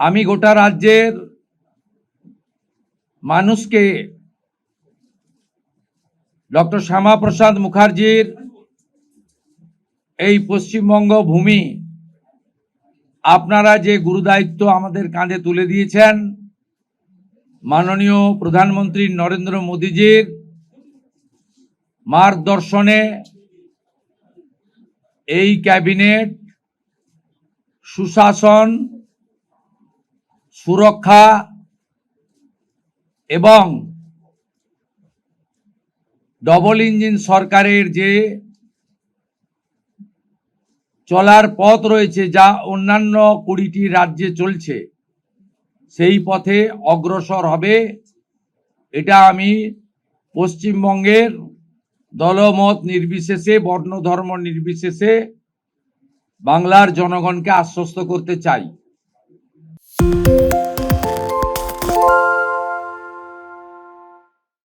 আমি গোটা রাজ্যের মানুষকে ডক্টর শ্যামাপ্রসাদ মুখার্জির এই পশ্চিমবঙ্গ ভূমি আপনারা যে গুরুদায়িত্ব আমাদের কাঁধে তুলে দিয়েছেন, মাননীয় প্রধানমন্ত্রী নরেন্দ্র মোদীজির মার্গদর্শনে এই ক্যাবিনেট সুশাসন, সুরক্ষা এবং ডবল ইঞ্জিন সরকারের যে চলার পথ রয়েছে, যা অন্যান্য 20টি রাজ্যে চলছে, সেই পথে অগ্রসর হবে। এটা আমি পশ্চিমবঙ্গের দলমত নির্বিশেষে, বর্ণ ধর্ম নির্বিশেষে বাংলার জনগণকে আশ্বস্ত করতে চাই।